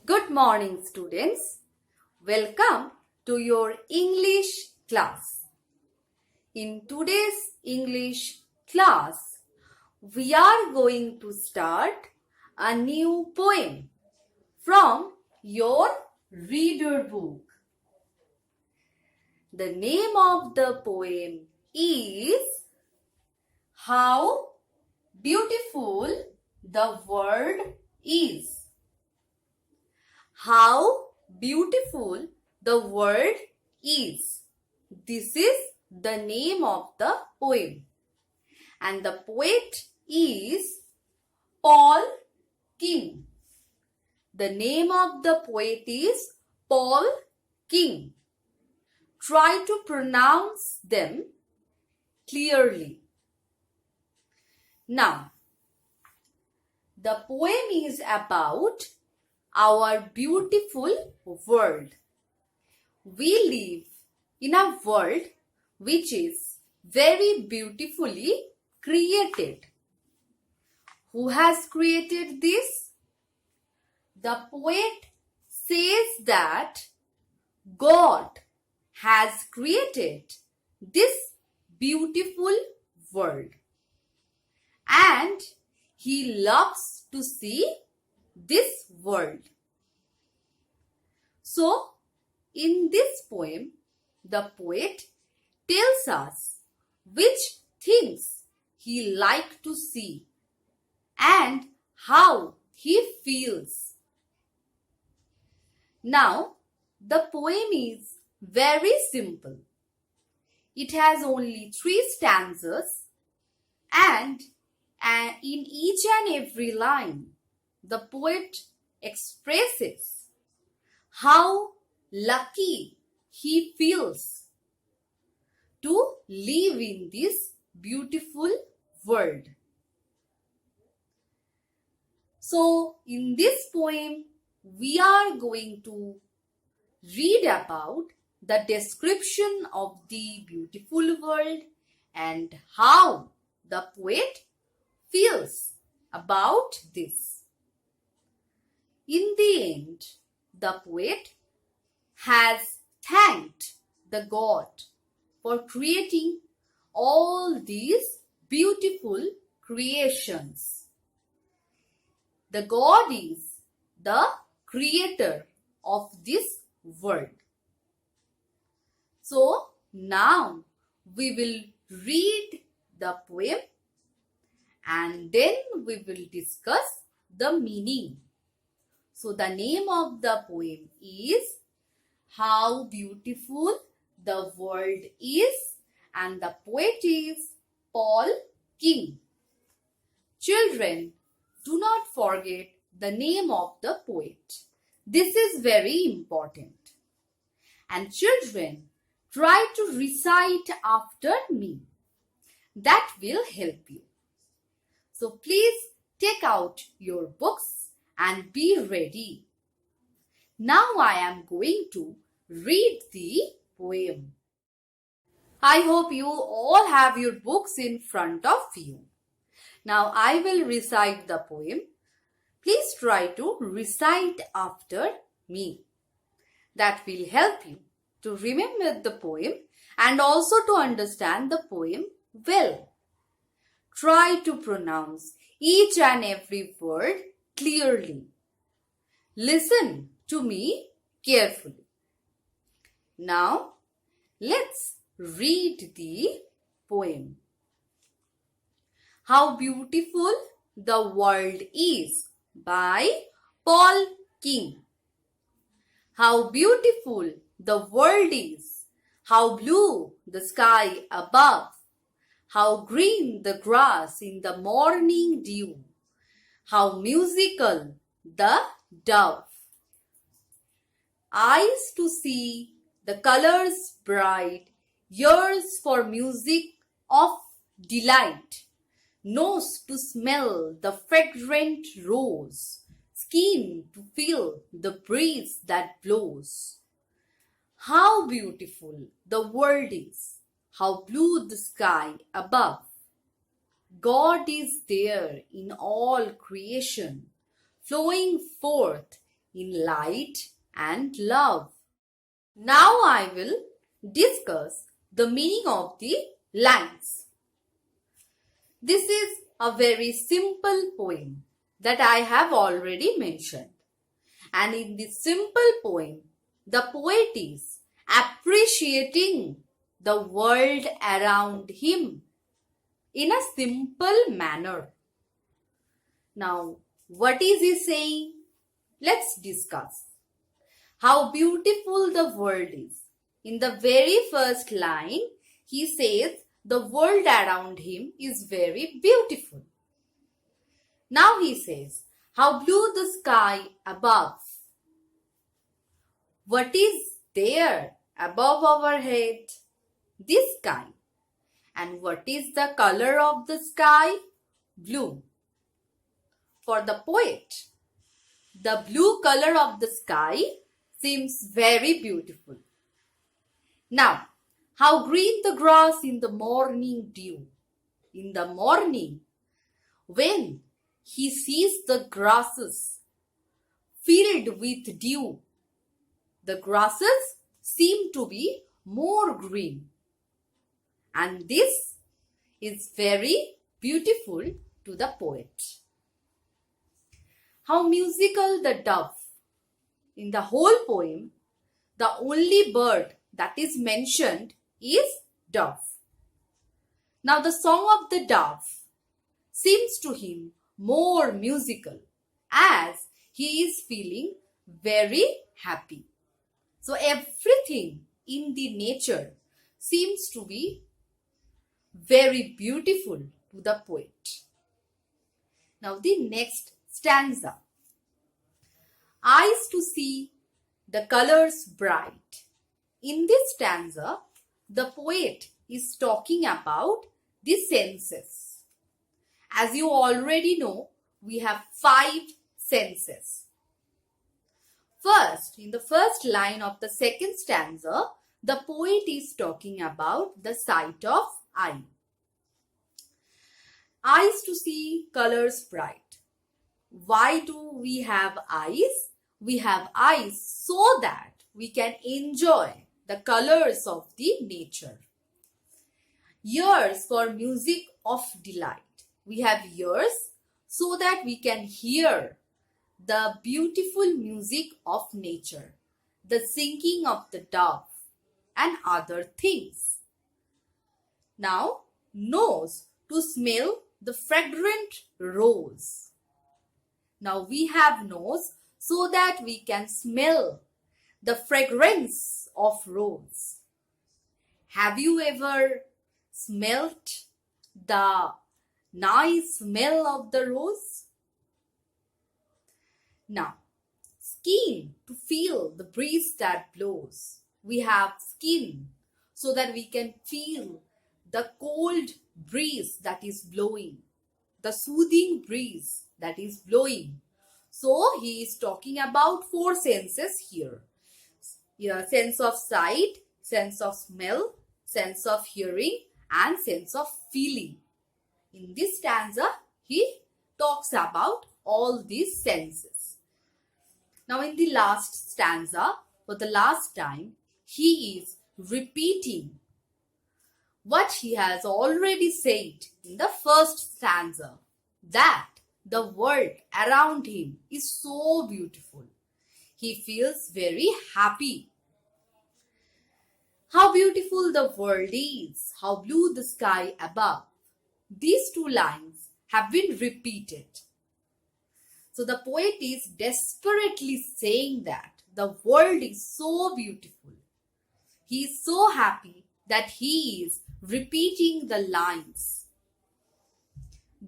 Good morning, students. Welcome to your English class. In today's English class, we are going to start a new poem from your reader book. The name of the poem is How Beautiful the World Is. How beautiful the world is. This is the name of the poem. And the poet is Paul King. The name of the poet is Paul King. Try to pronounce them clearly. Now, the poem is about our beautiful world. We live in a world which is very beautifully created. Who has created this? The poet says that God has created this beautiful world and He loves to see this world. So, in this poem, the poet tells us which things he likes to see and how he feels. Now, the poem is very simple. It has only 3 stanzas and in each and every line, the poet expresses how lucky he feels to live in this beautiful world. So, in this poem, we are going to read about the description of the beautiful world and how the poet feels about this. In the end, the poet has thanked the God for creating all these beautiful creations. The God is the creator of this world. So now we will read the poem and then we will discuss the meaning. So the name of the poem is How Beautiful the World Is and the poet is Paul King. Children, do not forget the name of the poet. This is very important. And children, try to recite after me. That will help you. So please take out your books and be ready. Now I am going to read the poem. I hope you all have your books in front of you. Now I will recite the poem. Please try to recite after me. That will help you to remember the poem and also to understand the poem well. Try to pronounce each and every word clearly. Listen to me carefully. Now, let's read the poem. How Beautiful the World Is by Paul King. How beautiful the world is, how blue the sky above, how green the grass in the morning dew, how musical the dove. Eyes to see the colors bright, ears for music of delight, nose to smell the fragrant rose, skin to feel the breeze that blows. How beautiful the world is, how blue the sky above. God is there in all creation, flowing forth in light and love. Now I will discuss the meaning of the lines. This is a very simple poem that I have already mentioned. And in this simple poem, the poet is appreciating the world around him in a simple manner. Now, what is he saying? Let's discuss. How beautiful the world is. In the very first line, he says the world around him is very beautiful. Now he says, how blue the sky above. What is there above our head? This sky. And what is the color of the sky? Blue. For the poet, the blue color of the sky seems very beautiful. Now, how green the grass in the morning dew. In the morning, when he sees the grasses filled with dew, the grasses seem to be more green. And this is very beautiful to the poet. How musical the dove. In the whole poem, the only bird that is mentioned is dove. Now the song of the dove seems to him more musical as he is feeling very happy. So everything in the nature seems to be very beautiful to the poet. Now the next stanza. Eyes to see the colors bright. In this stanza, the poet is talking about the senses. As you already know, we have 5 senses. First, in the first line of the second stanza, the poet is talking about the sight of eye. Eyes to see colors bright. Why do we have eyes? We have eyes so that we can enjoy the colors of the nature. Ears for music of delight. We have ears so that we can hear the beautiful music of nature, the singing of the dove and other things. Now, nose to smell the fragrant rose. Now we have nose so that we can smell the fragrance of rose. Have you ever smelt the nice smell of the rose? Now, skin to feel the breeze that blows. We have skin so that we can feel the cold breeze that is blowing, the soothing breeze that is blowing. So he is talking about 4 senses here. Sense of sight, sense of smell, sense of hearing and sense of feeling. In this stanza, he talks about all these senses. Now in the last stanza, for the last time, he is repeating what he has already said in the first stanza, that the world around him is so beautiful. He feels very happy. How beautiful the world is, how blue the sky above. These 2 lines have been repeated. So the poet is desperately saying that the world is so beautiful. He is so happy that he is repeating the lines.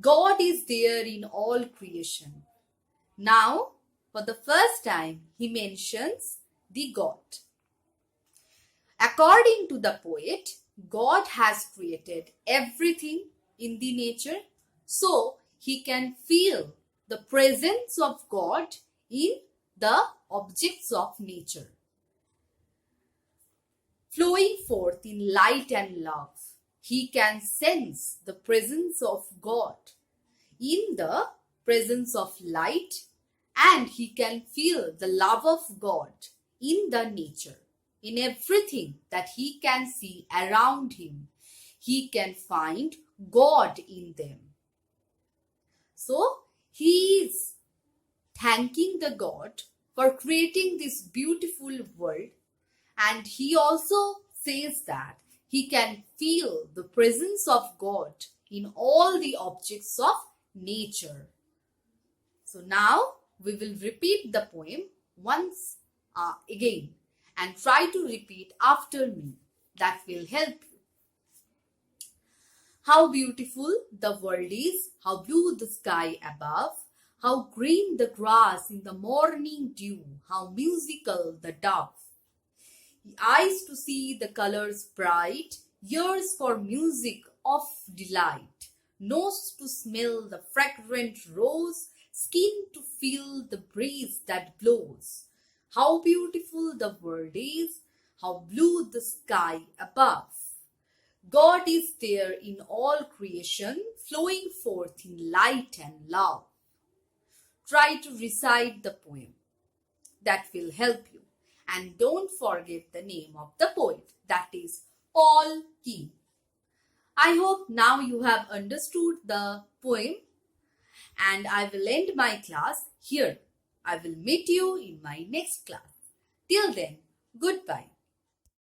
God is there in all creation. Now, for the first time, he mentions the God. According to the poet, God has created everything in the nature, so he can feel the presence of God in the objects of nature. Flowing forth in light and love, he can sense the presence of God in the presence of light and he can feel the love of God in the nature, in everything that he can see around him. He can find God in them. So he is thanking the God for creating this beautiful world, and he also says that he can feel the presence of God in all the objects of nature. So now we will repeat the poem once again and try to repeat after me. That will help you. How beautiful the world is, how blue the sky above, how green the grass in the morning dew, how musical the dove. Eyes to see the colors bright, ears for music of delight, nose to smell the fragrant rose, skin to feel the breeze that blows. How beautiful the world is, how blue the sky above. God is there in all creation, flowing forth in light and love. Try to recite the poem. That will help you. And don't forget the name of the poet, that is Paul King. I hope now you have understood the poem, and I will end my class here. I will meet you in my next class. Till then, goodbye.